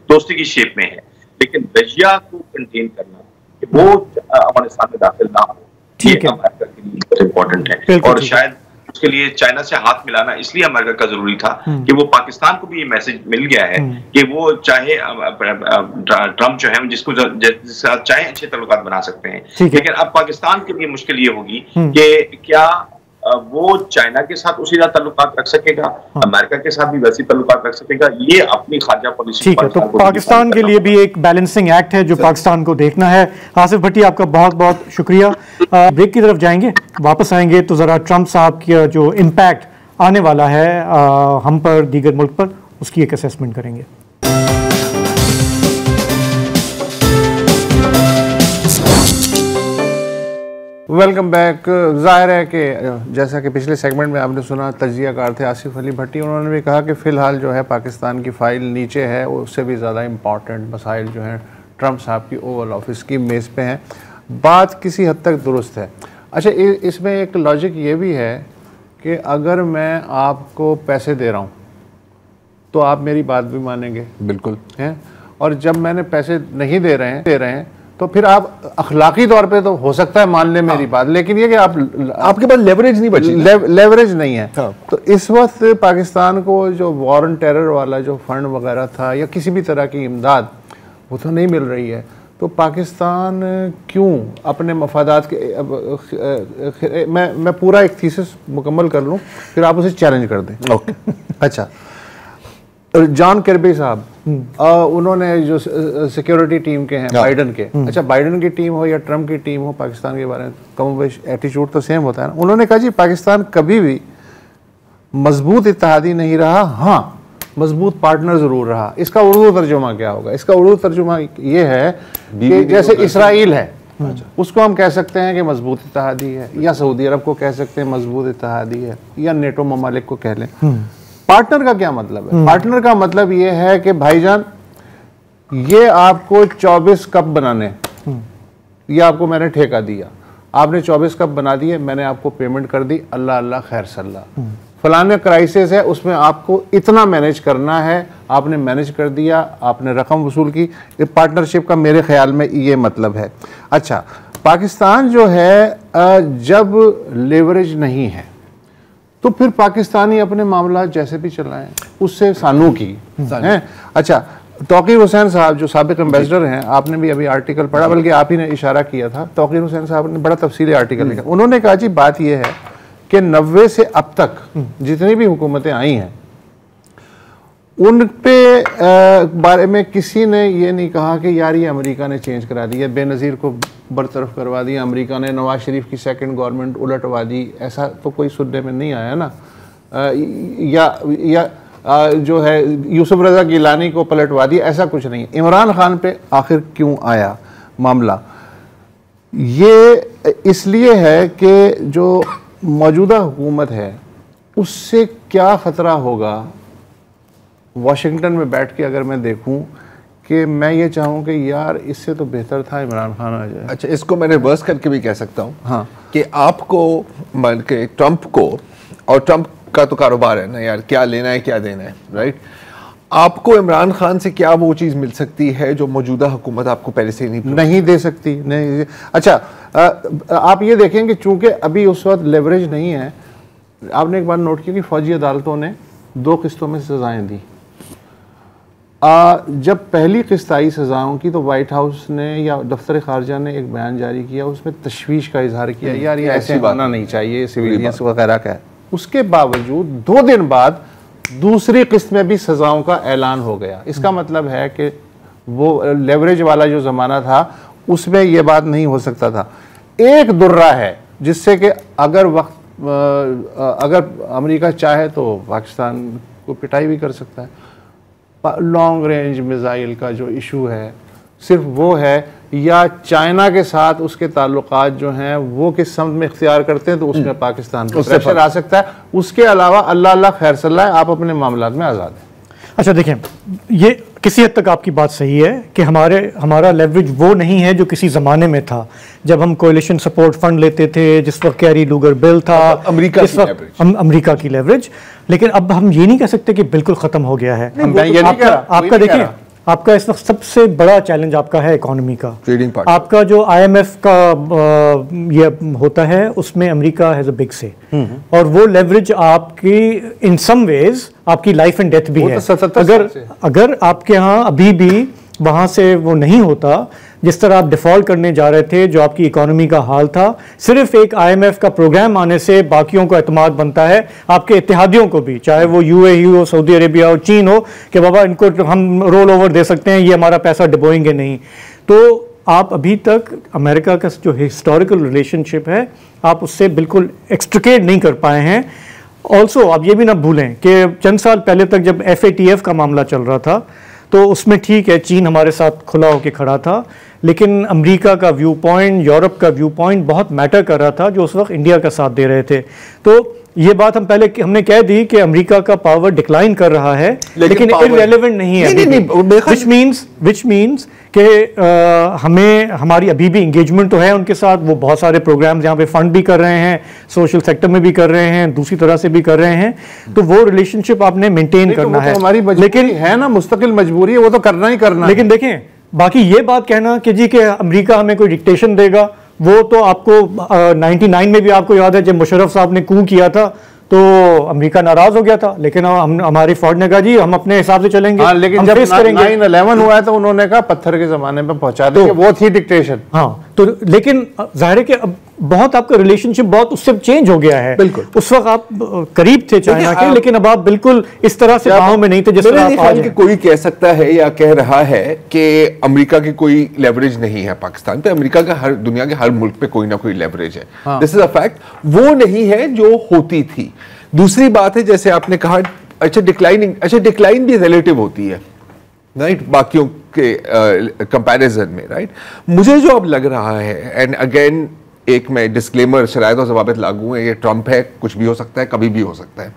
दोस्ती की शेप में है। लेकिन रशिया को कंटेन करना कि वो अफगानिस्तान में दाखिल ना हो, ये अमेरिका के लिए बहुत इंपॉर्टेंट है। और शायद उसके लिए चाइना से हाथ मिलाना इसलिए अमेरिका का जरूरी था कि वो पाकिस्तान को भी ये मैसेज मिल गया है कि वो चाहे ट्रम्प जो है जिसको चाहे अच्छे ताल्लुकात बना सकते हैं, लेकिन अब पाकिस्तान के लिए मुश्किल ये होगी कि क्या वो चाइना के साथ उसी तरह ताल्लुकात रख सकेगा, अमेरिका के साथ भी वैसी ताल्लुकात रख सकेगा। ये अपनी खारजा पॉलिसी। ठीक है, तो पाकिस्तान के लिए भी एक बैलेंसिंग एक्ट है जो पाकिस्तान को देखना है। आसिफ भट्टी, आपका बहुत बहुत शुक्रिया। ब्रेक की तरफ जाएंगे, वापस आएंगे तो ज़रा ट्रंप साहब का जो इम्पैक्ट आने वाला है हम पर, दीगर मुल्क पर, उसकी एक असेसमेंट करेंगे। Welcome back. जाहिर है कि जैसा कि पिछले सेगमेंट में आपने सुना, तज्जियाकार थे आसिफ अली भट्टी, उन्होंने भी कहा कि फ़िलहाल जो है पाकिस्तान की फ़ाइल नीचे है, उससे भी ज़्यादा इम्पॉर्टेंट मसाइल जो हैं ट्रंप साहब की ओवल ऑफिस की मेज़ पे हैं। बात किसी हद तक दुरुस्त है। अच्छा, इसमें एक लॉजिक ये भी है कि अगर मैं आपको पैसे दे रहा हूँ तो आप मेरी बात भी मानेंगे। बिल्कुल हैं, और जब मैंने पैसे नहीं दे रहे हैं तो फिर आप अखलाकी तौर पे तो हो सकता है मान ले मेरी बात, लेकिन ये कि आपके पास लेवरेज नहीं बची, लेवरेज नहीं है। तो इस वक्त पाकिस्तान को जो वॉर ऑन टेरर वाला जो फंड वगैरह था या किसी भी तरह की इमदाद वो तो नहीं मिल रही है। तो पाकिस्तान क्यों अपने मफादात के मैं पूरा एक थीसिस मुकम्मल कर लूँ फिर आप उसे चैलेंज कर दें। ओके अच्छा, जॉन किर्बी साहब, उन्होंने जो सिक्योरिटी टीम के हैं बाइडन के, अच्छा बाइडन की टीम हो या ट्रम्प की टीम हो, पाकिस्तान के बारे में कम बेश एटीट्यूड तो सेम होता है ना। उन्होंने कहा जी पाकिस्तान कभी भी मजबूत इत्तेहादी नहीं रहा, हाँ मजबूत पार्टनर जरूर रहा। इसका उर्दू तर्जुमा क्या होगा? इसका उर्दू तर्जुमा ये है कि जैसे इसराइल है उसको हम कह सकते हैं कि मजबूत इत्तेहादी है, या सऊदी अरब को कह सकते हैं मजबूत इत्तेहादी है, या नेटो ममालिक को कह लें। पार्टनर का क्या मतलब है? पार्टनर का मतलब ये है कि भाईजान ये आपको 24 कप बनाने, ये आपको मैंने ठेका दिया, आपने 24 कप बना दिए, मैंने आपको पेमेंट कर दी, अल्लाह अल्लाह खैर सल्लाह, फलाने क्राइसिस है, उसमें आपको इतना मैनेज करना है, आपने मैनेज कर दिया, आपने रकम वसूल की। पार्टनरशिप का मेरे ख्याल में ये मतलब है। अच्छा, पाकिस्तान जो है जब लेवरेज नहीं है तो फिर पाकिस्तानी अपने मामला जैसे भी चलाएं, उससे सानू की हैं। अच्छा, तौकीर हुसैन साहब जो साबिक एम्बेसडर हैं, आपने भी अभी आर्टिकल पढ़ा, बल्कि आप ही ने इशारा किया था, तौकीर हुसैन साहब ने बड़ा तफसीली आर्टिकल लिखा। उन्होंने कहा जी बात यह है कि 90 से अब तक जितनी भी हुकूमतें आई हैं उन पे बारे में किसी ने ये नहीं कहा कि यार ये अमेरिका ने चेंज करा दिया, बेनज़ीर को बरतरफ करवा दिया अमेरिका ने, नवाज शरीफ की सेकंड गवर्नमेंट उलटवा दी, ऐसा तो कोई सुनने में नहीं आया ना। या जो है यूसुफ रज़ा गिलानी को पलटवा दिया, ऐसा कुछ नहीं। इमरान खान पे आखिर क्यों आया मामला? ये इसलिए है कि जो मौजूदा हुकूमत है उससे क्या ख़तरा होगा। वाशिंगटन में बैठ के अगर मैं देखूं कि मैं ये चाहूं कि यार इससे तो बेहतर था इमरान खान आ जाए। अच्छा, इसको मैं रिवर्स करके भी कह सकता हूँ, हाँ, कि आपको मान के ट्रंप को, और ट्रंप का तो कारोबार है ना यार, क्या लेना है क्या देना है, राइट। आपको इमरान खान से क्या वो चीज़ मिल सकती है जो मौजूदा हुकूमत आपको पहले से नहीं दे सकती, नहीं। अच्छा, आप ये देखें कि चूंकि अभी उस वक्त लेवरेज नहीं है, आपने एक बार नोट किया कि फौजी अदालतों ने 2 किस्तों में सजाएं दी। जब पहली किस्त आई सजाओं की तो वाइट हाउस ने या दफ्तर खारजा ने एक बयान जारी किया, उसमें तशवीश का इजहार किया, यार ये ऐसे होना नहीं चाहिए, सिविलियंस वगैरह का है। उसके बावजूद 2 दिन बाद दूसरी किस्त में भी सजाओं का ऐलान हो गया। इसका मतलब है कि वो लेवरेज वाला जो ज़माना था उसमें ये बात नहीं हो सकता था। एक दुर्रा है जिससे कि अगर अमेरिका चाहे तो पाकिस्तान को पिटाई भी कर सकता है। लॉन्ग रेंज मिसाइल का जो इशू है सिर्फ वो है, या चाइना के साथ उसके ताल्लुकात जो हैं वो किस समत में इख्तियार करते हैं तो उसमें पाकिस्तान को प्रेशर आ सकता है। उसके अलावा अल्लाह अल्लाह खैर सल्लाह, आप अपने मामलात में आज़ाद हैं। अच्छा देखें, ये किसी हद तक आपकी बात सही है कि हमारा लेवरेज वो नहीं है जो किसी ज़माने में था, जब हम कोalition सपोर्ट फंड लेते थे, जिस वक्त कैरी लूगर बिल था, अमेरिका की लेवरेज। लेकिन अब हम ये नहीं कह सकते कि बिल्कुल ख़त्म हो गया है। आपका देखिए, आपका इस वक्त सबसे बड़ा चैलेंज आपका है इकोनॉमी का, ट्रेडिंग पार्ट। आपका जो IMF का ये होता है उसमें अमेरिका हैज़ अ बिग से, और वो लेवरेज आपकी इन सम वेज आपकी लाइफ एंड डेथ भी है। अगर आपके यहाँ अभी भी वहाँ से वो नहीं होता, जिस तरह आप डिफ़ॉल्ट करने जा रहे थे, जो आपकी इकोनॉमी का हाल था, सिर्फ एक IMF का प्रोग्राम आने से बाकियों को एतमाद बनता है, आपके इत्तेहादियों को भी, चाहे वो UAE हो, सऊदी अरेबिया हो, चीन हो, कि बाबा इनको हम रोल ओवर दे सकते हैं, ये हमारा पैसा डुबोएंगे नहीं। तो आप अभी तक अमेरिका का जो हिस्टोरिकल रिलेशनशिप है आप उससे बिल्कुल एक्सट्रिकेट नहीं कर पाए हैं। ऑल्सो आप ये भी ना भूलें कि चंद साल पहले तक जब FATF का मामला चल रहा था तो उसमें ठीक है चीन हमारे साथ खुला होकर खड़ा था, लेकिन अमेरिका का व्यू पॉइंट, यूरोप का व्यू पॉइंट बहुत मैटर कर रहा था, जो उस वक्त इंडिया का साथ दे रहे थे। तो ये बात हमने कह दी कि अमेरिका का पावर डिक्लाइन कर रहा है, लेकिन इररिलेवेंट नहीं है। विच मीन्स कि हमें हमारी अभी भी इंगेजमेंट तो है उनके साथ, वो बहुत सारे प्रोग्राम्स यहाँ पे फंड भी कर रहे हैं, सोशल सेक्टर में भी कर रहे हैं, दूसरी तरह से भी कर रहे हैं, तो वो रिलेशनशिप आपने मेंटेन करना है। हमारी लेकिन है ना, मुस्तकिल मजबूरी है, वो तो करना ही करना। लेकिन देखें, बाकी ये बात कहना कि जी कि अमेरिका हमें कोई डिक्टेशन देगा, वो तो आपको 99 में भी आपको याद है जब मुशर्रफ साहब ने कू किया था तो अमेरिका नाराज हो गया था, लेकिन हमारी फौज ने कहा जी हम अपने हिसाब से चलेंगे। हाँ, लेकिन जब 9/11 हुआ है तो उन्होंने कहा पत्थर के जमाने में पहुंचा देंगे, वो थी डिक्टेशन। हाँ, तो लेकिन जाहिर है कि अब बहुत आपका रिलेशनशिप बहुत उससे चेंज हो गया है। बिल्कुल, उस वक्त आप करीब थे चाइना के, लेकिन अब आप बिल्कुल इस तरह से बाहों में नहीं थे जिस तरह आज हैं। कोई कह सकता है या कह रहा है कि अमेरिका की कोई लेवरेज नहीं है पाकिस्तान पे, अमेरिका का हर दुनिया के हर मुल्क पे कोई ना कोई लेवरेज है। दिस इज अ फैक्ट, वो नहीं है जो होती थी। दूसरी बात है जैसे आपने कहा, अच्छा डिक्लाइन भी रिलेटिव होती है, राइट, बाकियों के कंपैरिजन में, राइट। मुझे जो अब लग रहा है, एंड अगेन एक मैं डिस्क्लेमर, शरायत और ज़वाबित लागू है, ये ट्रंप है, कुछ भी हो सकता है, कभी भी हो सकता है।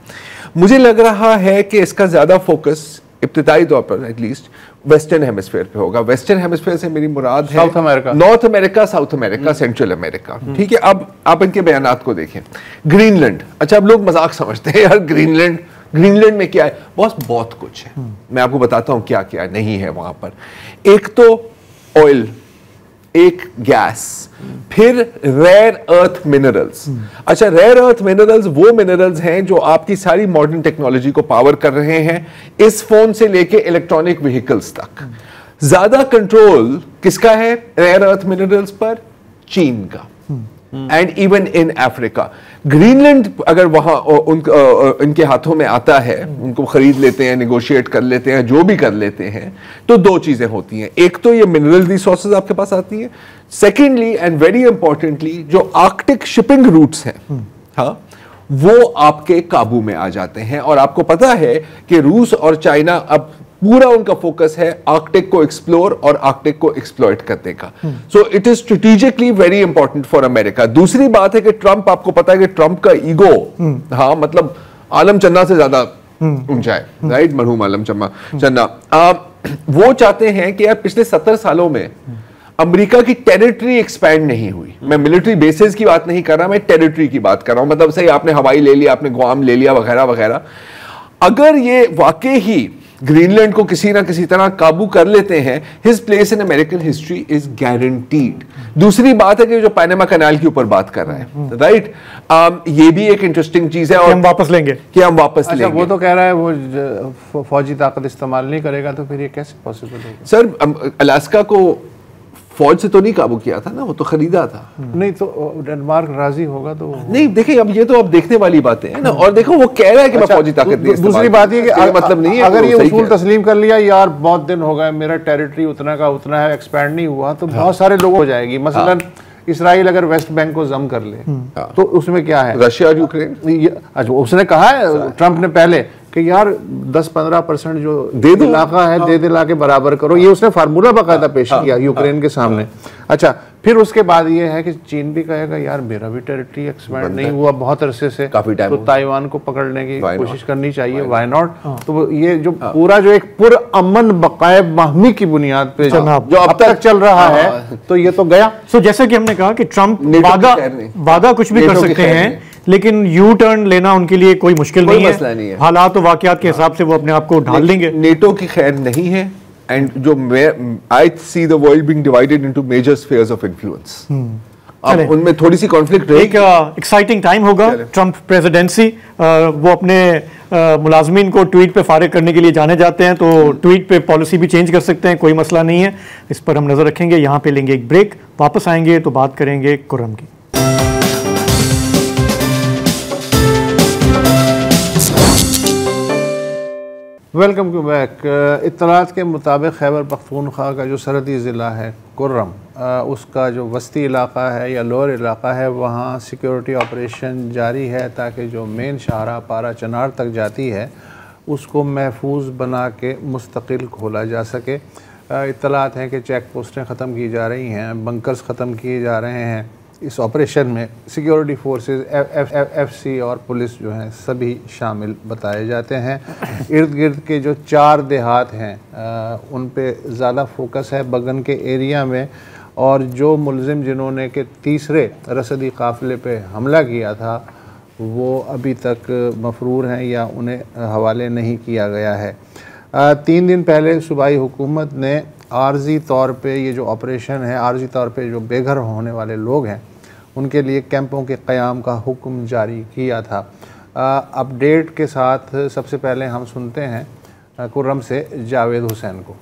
मुझे लग रहा है कि इसका ज़्यादा फोकस इब्तिदाई तौर पर एटलीस्ट वेस्टर्न हेमिस्फेयर पे होगा। वेस्टर्न हेमिस्फेयर से मेरी मुराद है south America, north America, south America, central America. ठीक है, अब आप इनके बयानात को देखें। ग्रीनलैंड, अच्छा अब लोग मजाक समझते हैं यार, ग्रीनलैंड में क्या है? बहुत कुछ है। मैं आपको बताता हूं क्या क्या नहीं है वहां पर। एक तो ऑयल, एक गैस, फिर रेयर अर्थ मिनरल्स। अच्छा, रेयर अर्थ मिनरल्स वो मिनरल्स हैं जो आपकी सारी मॉडर्न टेक्नोलॉजी को पावर कर रहे हैं, इस फोन से लेके इलेक्ट्रॉनिक व्हीकल्स तक। ज्यादा कंट्रोल किसका है रेयर अर्थ मिनरल्स पर? चीन का। And even in Africa. Greenland अगर वहां इनके हाथों में आता है, उनको खरीद लेते हैं, निगोशिएट कर लेते हैं, जो भी कर लेते हैं, तो दो चीजें होती हैं। एक तो ये मिनरल रिसोर्सेज आपके पास आती हैं, सेकेंडली एंड वेरी इंपॉर्टेंटली जो आर्कटिक शिपिंग रूट्स हैं, हाँ, वो आपके काबू में आ जाते हैं। और आपको पता है कि रूस और चाइना अब पूरा उनका फोकस है आर्कटिक को एक्सप्लोर और आर्कटिक को एक्सप्लॉइट करने का। So it is strategically very important for America. दूसरी बात है कि ट्रंप, आपको पता है कि ट्रंप का ईगो, हाँ, मतलब आलम चन्ना से ज्यादा ऊंचा है, राइट? मरहूम आलम चन्ना वो चाहते हैं कि यार पिछले 70 सालों में अमेरिका की टेरिटरी एक्सपैंड नहीं हुई। मैं मिलिट्री बेसिस की बात नहीं कर रहा, मैं टेरिटरी की बात कर रहा हूं। मतलब सही, आपने हवाई ले लिया, आपने गुआम ले लिया, वगैरह वगैरह। अगर ये वाकई ही ग्रीनलैंड को किसी ना किसी तरह काबू कर लेते हैं, his place in American history is guaranteed. दूसरी बात है कि जो पैनामा कैनाल के ऊपर बात कर रहे हैं, राइट, ये भी एक इंटरेस्टिंग चीज है। और हम वापस लेंगे, कि हम वापस लेंगे। वो तो कह रहा है वो फौजी ताकत इस्तेमाल नहीं करेगा, तो फिर ये कैसे पॉसिबल होगा? सर, अलास्का को फौज से तो नहीं काबू किया था ना, वो तो खरीदा था। नहीं तो डेनमार्क राजी होगा तो नहीं, देखिए अब ये तो अब देखने वाली बातें हैं ना। और देखो वो कह रहा है कि मैं फौजी ताकत नहीं। दूसरी बात ये कि मतलब नहीं है, अगर ये उसूल तस्लीम कर लिया, यार बहुत दिन हो गए, मेरा टेरिटरी उतना का उतना है, एक्सपैंड नहीं हुआ, तो बहुत सारे लोगों हो जाएगी। मसलन इसराइल अगर वेस्ट बैंक को जम कर ले, तो उसमें क्या है? रशिया और यूक्रेन। अच्छा, उसने कहा है ट्रंप ने पहले कि यार 10-15% जो दे दो, इलाका है, दे दिला के बराबर करो। ये उसने फार्मूला बाकायदा पेश किया यूक्रेन के सामने। अच्छा, फिर उसके बाद ये है कि चीन भी कहेगा यार मेरा भी टेरिटरी एक्सपैंड नहीं हुआ बहुत अरसे से, काफी टाइम, तो ताइवान को पकड़ने की कोशिश करनी चाहिए। Why not? तो ये जो पूरा जो एक पुरअमन बकाए बाहमी की बुनियाद पे जो अब तक चल रहा है, तो ये तो गया। सो जैसे कि हमने कहा कि ट्रंप वादा कुछ भी कर सकते हैं, लेकिन यू टर्न लेना उनके लिए कोई मुश्किल नहीं है। हालात और वाकयात के हिसाब से वो अपने आप को ढाल देंगे। नेटो की खैर नहीं है। एंड जो I see the world being divided into major spheres of influence. अब उनमें थोड़ी सी कॉन्फ्लिक्ट रहेगी। एक एक्साइटिंग टाइम होगा ट्रंप प्रेसिडेंसी। वो अपने मुलाजमीन को ट्वीट पे फारिग करने के लिए जाने जाते हैं, तो ट्वीट पे पॉलिसी भी चेंज कर सकते हैं, कोई मसला नहीं है। इस पर हम नजर रखेंगे। यहाँ पे लेंगे एक ब्रेक, वापस आएंगे तो बात करेंगे कुर्रम की। Welcome to back. इत्तलात के मुताबिक खैबर पख्तूनख्वा का जो सरहदी ज़िला है कुर्रम, उसका जो वस्ती इलाका है या लोअर इलाका है, वहाँ सिक्योरिटी ऑपरेशन जारी है ताकि जो मेन शाहरा पारा चनार तक जाती है उसको महफूज बना के मुस्तकिल खोला जा सके। इत्तलात हैं कि चेक पोस्टें ख़त्म की जा रही हैं, बंकर्स ख़त्म किए जा रहे हैं। इस ऑपरेशन में सिक्योरिटी फोर्सेस, एफसी और पुलिस जो हैं सभी शामिल बताए जाते हैं। इर्द गिर्द के जो 4 देहात हैं उन पे ज़्यादा फोकस है बगन के एरिया में। और जो मुलजिम जिन्होंने के तीसरे रसदी काफ़िले पे हमला किया था वो अभी तक मफरूर हैं या उन्हें हवाले नहीं किया गया है। 3 दिन पहले सूबाई हुकूमत ने आर्जी तौर पे ये जो ऑपरेशन है, आर्जी तौर पे जो बेघर होने वाले लोग हैं उनके लिए कैंपों के क़याम का हुक्म जारी किया था। अपडेट के साथ सबसे पहले हम सुनते हैं कुर्रम से जावेद हुसैन को।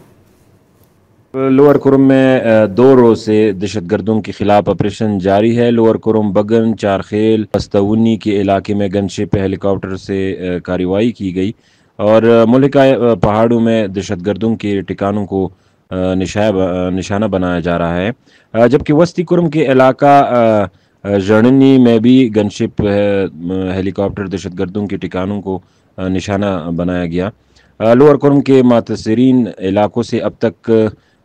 लोअर कुर्रम में 2 रोज़ से दहशतगर्दों के खिलाफ ऑपरेशन जारी है। लोअर कुर्रम, बगन, चारखेल, पस्तौनी के इलाके में गनशिप हेलीकॉप्टर से कार्रवाई की गई और मुल्क पहाड़ों में दहशतगर्दों के ठिकानों को निशाना बनाया जा रहा है। जबकि वस्ती कुर्रम के इलाका जर्नी में भी गनशिप हेलीकॉप्टर दहशतगर्दों के ठिकानों को निशाना बनाया गया। लोअर कुर्रम के मुतासिरीन इलाकों से अब तक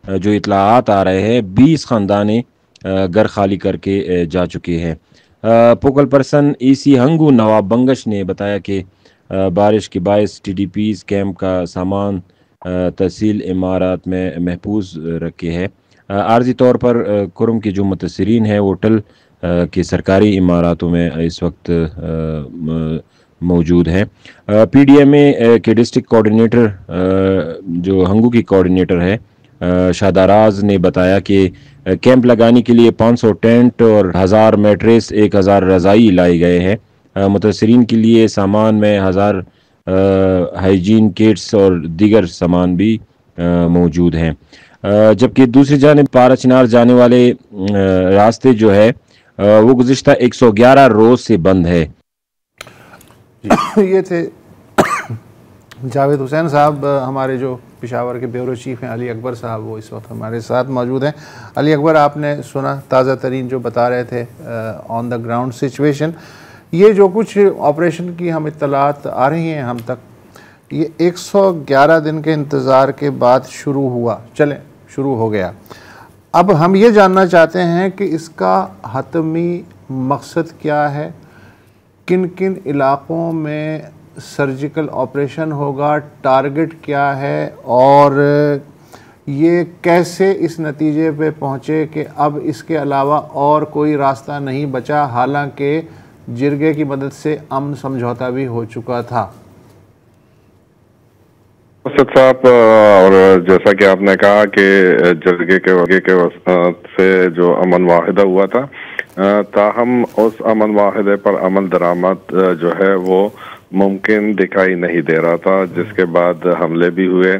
जो इतलाआत आ रहे हैं 20 ख़ानदाने घर खाली करके जा चुके हैं। पोकल पर्सन ईसी हंगू नवाब बंगश ने बताया कि बारिश के बायस TDPs कैंप का सामान तहसील इमारात में महफूज रखे है। आर्जी तौर पर कुरम के जो मुतसरीन हैं वो टल के सरकारी इमारातों में इस वक्त मौजूद हैं। PDMA के डिस्ट्रिक्ट कोऑर्डिनेटर जो हंगू की कोऑर्डिनेटर है शादाराज ने बताया कि कैंप लगाने के लिए 500 टेंट और 1000 मैट्रेस 1000 रज़ाई लाए गए हैं। मुतसरीन के लिए सामान में 1000 हाइजीन किट्स और दीगर सामान भी मौजूद हैं। जबकि दूसरी जानिब पारा चिनार जाने वाले रास्ते जो है वो गुज़िश्ता 111 रोज़ से बंद है। ये थे जावेद हुसैन साहब, हमारे जो पेशावर के ब्यूरो चीफ हैं। अली अकबर साहब वो इस वक्त हमारे साथ मौजूद हैं। अली अकबर, आपने सुना ताज़ा तरीन जो बता रहे थे ऑन द ग्राउंड सिचुएशन। ये जो कुछ ऑपरेशन की हम इत्तलात आ रही हैं हम तक, ये 111 दिन के इंतज़ार के बाद शुरू हुआ, शुरू हो गया। अब हम ये जानना चाहते हैं कि इसका हतमी मकसद क्या है, किन किन इलाक़ों में सर्जिकल ऑपरेशन होगा, टारगेट क्या है, और ये कैसे इस नतीजे पे पहुँचे कि अब इसके अलावा और कोई रास्ता नहीं बचा, हालांकि जिरगे की मदद से अमन समझौता भी हो चुका था। साहब, और जैसा कि आपने कहा कि जिरगे के से जो अमन वाहिदा हुआ था, ताहम उस अमन वाहिदे पर अमल दरामद जो है वो मुमकिन दिखाई नहीं दे रहा था, जिसके बाद हमले भी हुए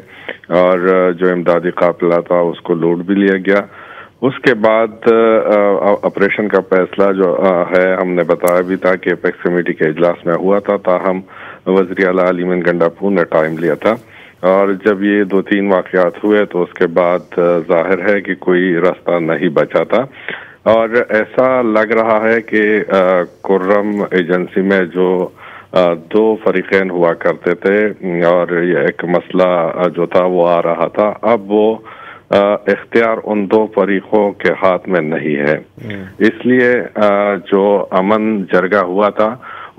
और जो इमदादी काफिला था उसको लूट भी लिया गया। उसके बाद ऑपरेशन का फैसला जो है हमने बताया भी था कि एपेक्स कमेटी के इजलास में हुआ था, ताहम वज़ीर आला अलीमीन गंडापुर ने टाइम लिया था। और जब ये 2-3 वाक़यात हुए तो उसके बाद जाहिर है कि कोई रास्ता नहीं बचा था। और ऐसा लग रहा है कि कुर्रम एजेंसी में जो 2 फरीक़ैन हुआ करते थे और ये एक मसला जो था वो आ रहा था, अब वो इख्तियार उन 2 फरीक़ों के हाथ में नहीं है। इसलिए जो अमन जरगा हुआ था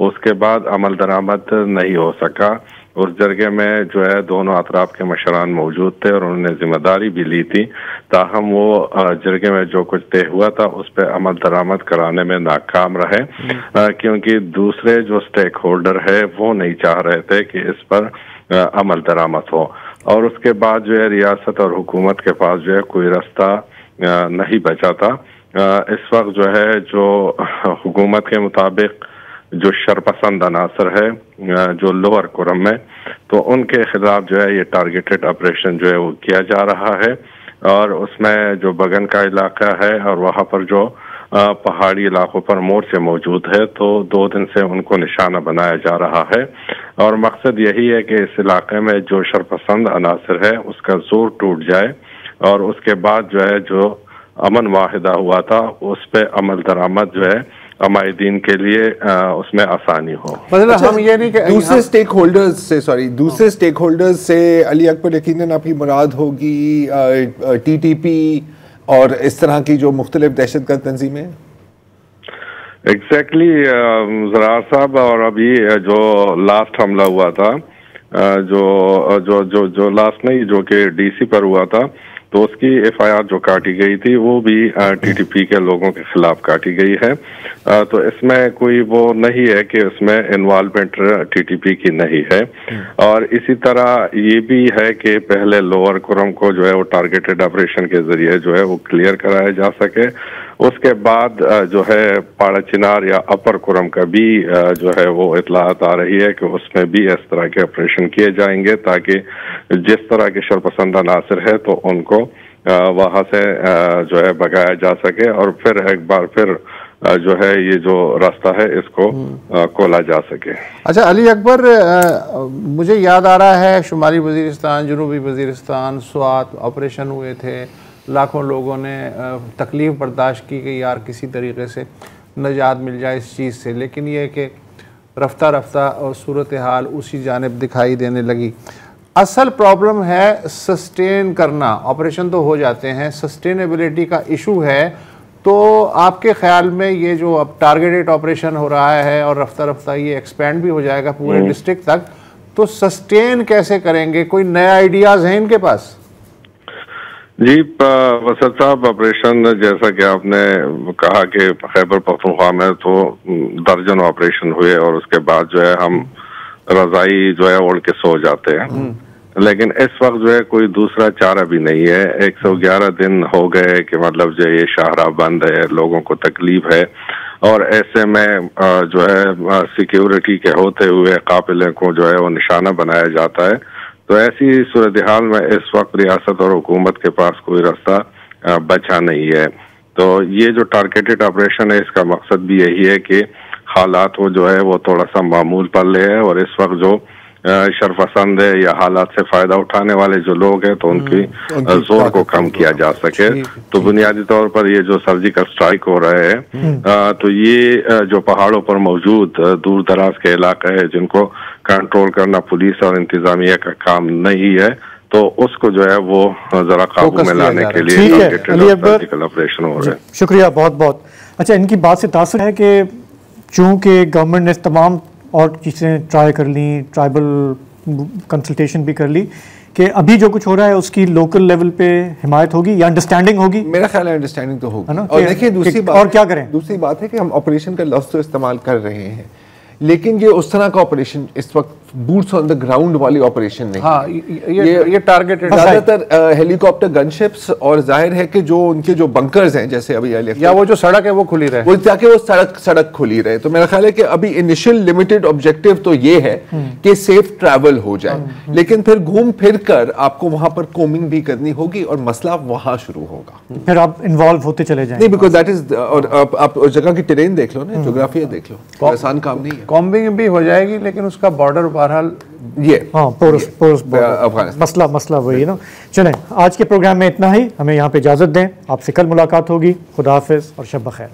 उसके बाद अमल दरामद नहीं हो सका। उस जरगे में जो है दोनों अतराफ के मशरान मौजूद थे और उन्होंने जिम्मेदारी भी ली थी, ताहम वो जरगे में जो कुछ तय हुआ था उस पर अमल दरामद कराने में नाकाम रहे, क्योंकि दूसरे जो स्टेक होल्डर है वो नहीं चाह रहे थे कि इस पर अमल दरामद हो। और उसके बाद जो है रियासत और हुकूमत के पास जो है कोई रास्ता नहीं बचा था। इस वक्त जो है जो हुकूमत के मुताबिक जो शरपसंद अनासर है जो लोअर कुरम में, तो उनके खिलाफ जो है ये टारगेटेड ऑपरेशन जो है वो किया जा रहा है। और उसमें जो बगन का इलाका है और वहाँ पर जो पहाड़ी इलाकों पर मोर्चे मौजूद है, तो 2 दिन से उनको निशाना बनाया जा रहा है। और मकसद यही है कि इस इलाके में जो शरपसंद अनासर है उसका जोर टूट जाए और उसके बाद जो है जो अमन वाहिदा हुआ था उस पर अमल दरामद जो है अमायदीन के लिए उसमें आसानी हो। मतलब हम ये नहीं कि दूसरे स्टेक होल्डर्स से अली अकबर यकीनन आपकी मुराद होगी TTP और इस तरह की जो मुख्तलिफ दहशतगर्द तंजीमें। एग्जैक्टली ज़रार साहब, और अभी जो लास्ट हमला हुआ था जो लास्ट नहीं जो कि DC पर हुआ था, तो उसकी FIR जो काटी गई थी वो भी TTP के लोगों के खिलाफ काटी गई है। तो इसमें कोई वो नहीं है कि उसमें इन्वॉल्वमेंट TTP की नहीं है। और इसी तरह ये भी है कि पहले लोअर कुरम को जो है वो टारगेटेड ऑपरेशन के जरिए जो है वो क्लियर कराया जा सके। उसके बाद जो है पाड़ा चिनार या अपर कुरम का भी जो है वो इतलात आ रही है कि उसमें भी इस तरह के ऑपरेशन किए जाएंगे, ताकि जिस तरह के शरपसंद अनासर है तो उनको वहाँ से जो है भगाया जा सके और फिर एक बार फिर जो है ये जो रास्ता है इसको खोला जा सके। अच्छा अली अकबर, मुझे याद आ रहा है शुमाली वजीरिस्तान, जनूबी वजीरिस्तान, स्वात ऑपरेशन हुए थे, लाखों लोगों ने तकलीफ़ बर्दाश्त की कि यार किसी तरीके से निजात मिल जाए इस चीज़ से, लेकिन ये कि रफ्ता रफ्ता और सूरत हाल उसी जानिब दिखाई देने लगी। असल प्रॉब्लम है सस्टेन करना। ऑपरेशन तो हो जाते हैं, सस्टेनेबिलिटी का इशू है। तो आपके ख्याल में ये जो अब टारगेटेड ऑपरेशन हो रहा है और रफ्ता रफ्ता ये एक्सपेंड भी हो जाएगा पूरे डिस्ट्रिक्ट तक, तो सस्टेन कैसे करेंगे? कोई नए आइडियाज हैं इनके पास? जी वसत साहब, ऑपरेशन जैसा कि आपने कहा कि खैबर पख्तूनख्वा में तो दर्जन ऑपरेशन हुए और उसके बाद जो है हम रजाई जो है ओढ़ के सो जाते हैं, लेकिन इस वक्त जो है कोई दूसरा चारा भी नहीं है। 111 दिन हो गए कि मतलब जो ये शाहराह बंद है, लोगों को तकलीफ है, और ऐसे में जो है सिक्योरिटी के होते हुए काफिले को जो है वो निशाना बनाया जाता है। तो ऐसी सूरत हाल में इस वक्त रियासत और हुकूमत के पास कोई रास्ता बचा नहीं है। तो ये जो टारगेटेड ऑपरेशन है, इसका मकसद भी यही है कि हालात वो जो है वो थोड़ा सा मामूल पर ले है, और इस वक्त जो शरपसंद है या हालात से फायदा उठाने वाले जो लोग हैं तो उनकी जोर को कम किया जा सके। तो बुनियादी तौर पर ये जो सर्जिकल स्ट्राइक हो रहे हैं, तो ये जो पहाड़ों पर मौजूद दूर दराज के इलाके हैं जिनको कंट्रोल करना पुलिस और इंतजामिया का काम नहीं है, तो उसको जो है वो जरा काबू में लाने के लिए सर्जिकल ऑपरेशन हो रहे हैं। शुक्रिया बहुत बहुत। अच्छा, इनकी बात से तासुर है कि चूंकि गवर्नमेंट ने तमाम और चीज़ें ट्राई कर ली, ट्राइबल कंसल्टेशन भी कर ली, कि अभी जो कुछ हो रहा है उसकी लोकल लेवल पे हिमायत होगी या अंडरस्टैंडिंग होगी? मेरा ख्याल है अंडरस्टैंडिंग तो होगी। और देखिए दूसरी बात, और क्या करें, दूसरी बात है कि हम ऑपरेशन का लफ्ज़ तो इस्तेमाल कर रहे हैं, लेकिन ये उस तरह का ऑपरेशन इस वक्त बूट्स ऑन द ग्राउंड वाली ऑपरेशन नहीं। हाँ, ये टारगेटेड ज्यादातर हेलीकॉप्टर गनशिप्स, और जाहिर है कि जो उनके जो बंकर्स हैं, जैसे अभी या वो जो सड़क है वो खुली रहे, वो ताकि वो सड़क खुली रहे। तो मेरा ख्याल है कि अभी इनिशियल लिमिटेड ऑब्जेक्टिव तो ये है कि सेफ ट्रैवल हो जाए, लेकिन फिर घूम फिर कर आपको वहां पर कोमिंग भी करनी होगी और मसला वहां शुरू होगा, फिर आप इन्वॉल्व होते चले जाएंगे। नहीं, बिकॉज दैट इज, और आप उस जगह की टेरेन देख लो ना, ज्योग्राफिया देख लो, आसान काम नहीं है। कॉम्बिंग भी हो जाएगी, लेकिन उसका बॉर्डर बहरहाल ये पोरस मसला वही है ना। चलें, आज के प्रोग्राम में इतना ही, हमें यहाँ पे इजाज़त दें, आपसे कल मुलाकात होगी। खुदा हाफिज़ और शब बखैर।